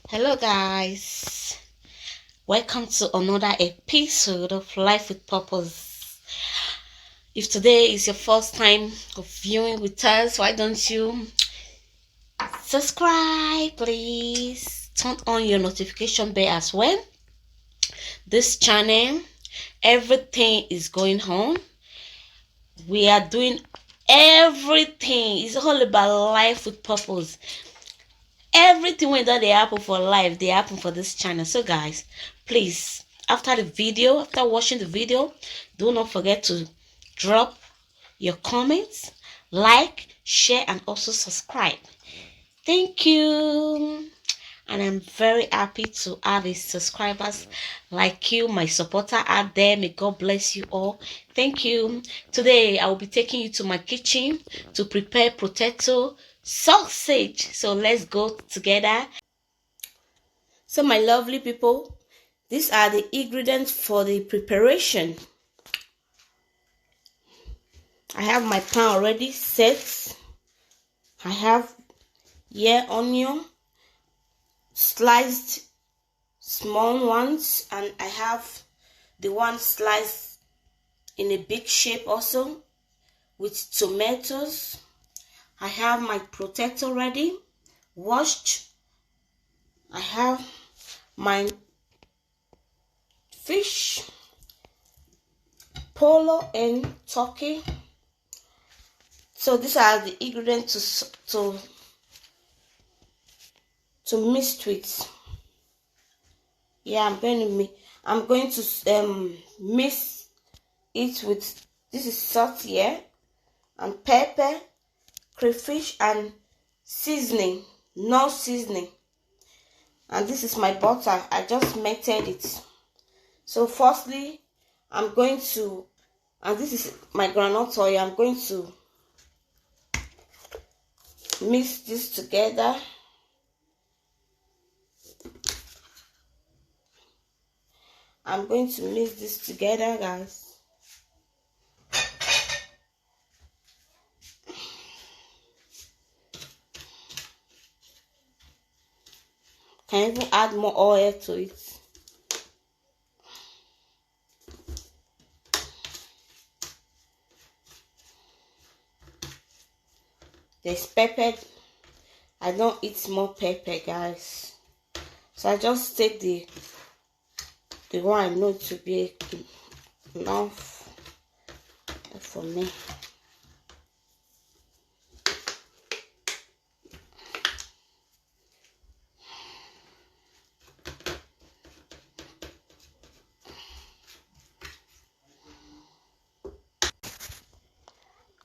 Hello guys, welcome to another episode of Life with Purpose. If today is your first time of viewing with us, why don't you subscribe please? Turn on your notification bell as well. This channel, everything is going on. We are doing everything. It's all about life with purpose. Everything that they happen for life, they happen for this channel. So guys, please, after watching the video, do not forget to drop your comments, like, share, and also subscribe. Thank you. And I'm very happy to have subscribers like you, my supporter out there. May God bless you all. Thank you. Today I will be taking you to my kitchen to prepare potato sausage. So let's go together. So my lovely people, these are the ingredients for the preparation. I have my pan already set. I have onion, sliced small ones, and I have the one sliced in a big shape also with tomatoes. I have my potato ready, washed. I have my fish, polo, and turkey. So these are the ingredients to mix with. Yeah, I'm going to mix it with, this is salt here, and pepper, crayfish, and seasoning, no seasoning. And this is my butter. I just melted it. So firstly, I'm going to, and this is my groundnut oil, I'm going to mix this together. I'm going to mix this together, guys. Can even add more oil to it. There's pepper. I don't eat more pepper, guys. So I just take the one I know to be enough for me.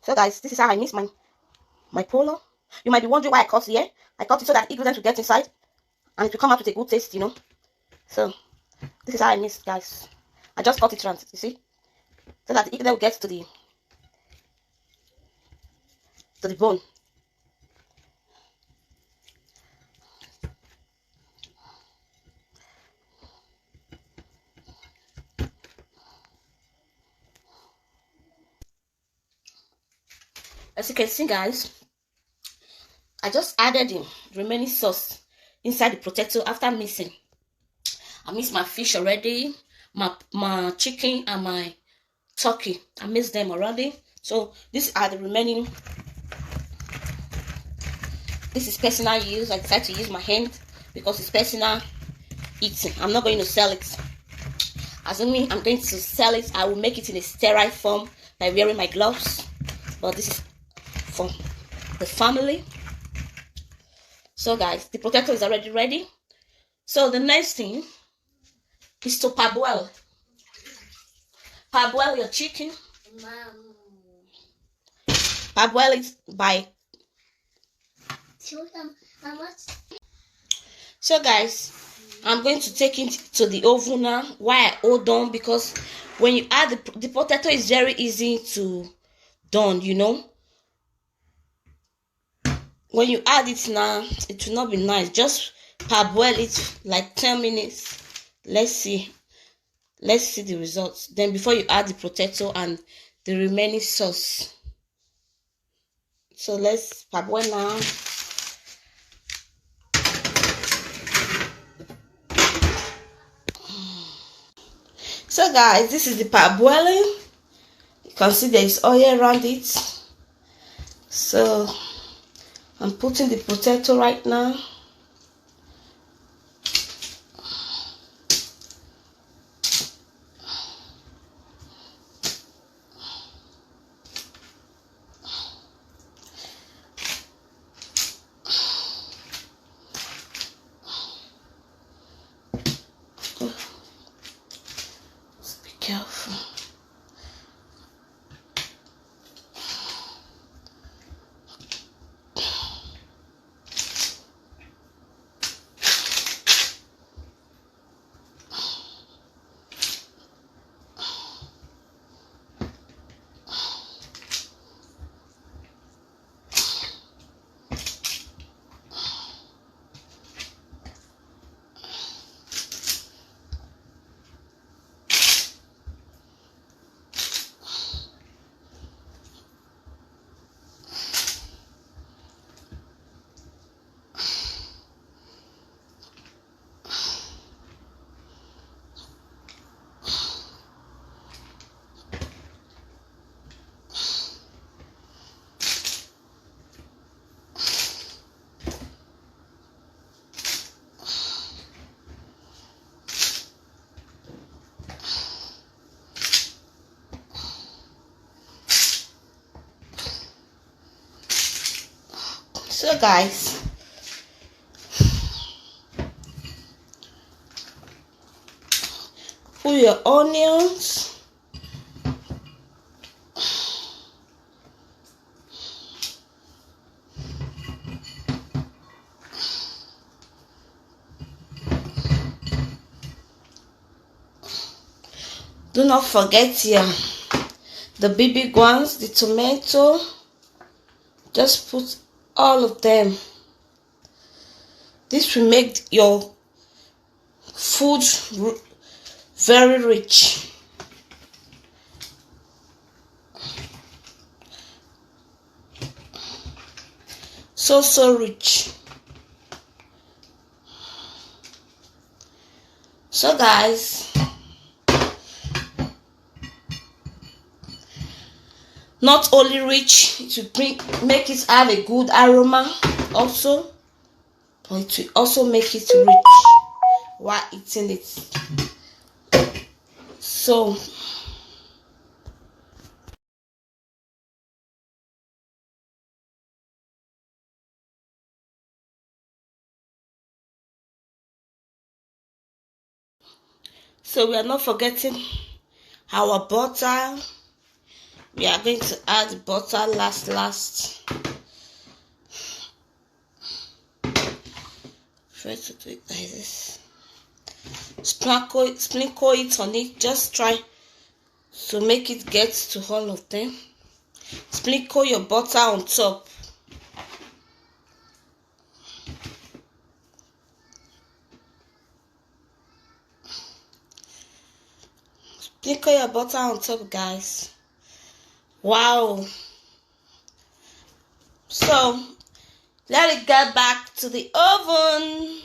So guys, this is how I mix my polo. You might be wondering why I cut here. I cut it so that ingredients will get inside and it will come out with a good taste, you know. So this is how I mix, guys. I just cut it round, you see, so that the ingredient will get to the bone. As you can see, guys, I just added the remaining sauce inside the potato after mixing. I mixed my fish already, my chicken, and my turkey. I mixed them already. So these are the remaining. This is personal use. I decided to use my hand because it's personal eating. I'm not going to sell it. Assuming I'm going to sell it, I will make it in a sterile form by wearing my gloves. But this is for the family. So guys, the potato is already ready. So the next thing is to parboil. Parboil your chicken. Parboil it by. So guys, I'm going to take it to the oven now. Why I hold on? Because when you add the potato is very easy to done, you know. When you add it now, it will not be nice. Just parboil it like 10 minutes. Let's see the results. Then before you add the potato and the remaining sauce. So let's parboil now. So guys, this is the parboiling. You can see there is oil around it. So I'm putting the potato right now. Be careful. So guys, put your onions. Do not forget the big ones, the tomato. Just put all of them. This will make your food very rich. So rich. So guys, not only rich, it will make it have a good aroma also, but it will also make it rich while eating it. So we are not forgetting our butter. We are going to add butter last. Try to do it like this. Sprinkle it on it. Just try to make it get to all of them. Sprinkle your butter on top. Sprinkle your butter on top, guys. Wow. So let it get back to the oven.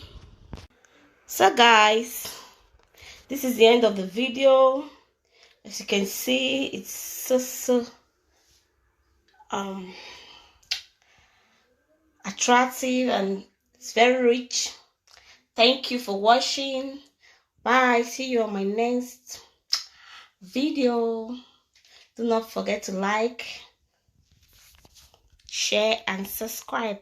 So guys, this is the end of the video. As you can see, it's so attractive and it's very rich. Thank you for watching. Bye. See you on my next video. Do not forget to like, share and subscribe.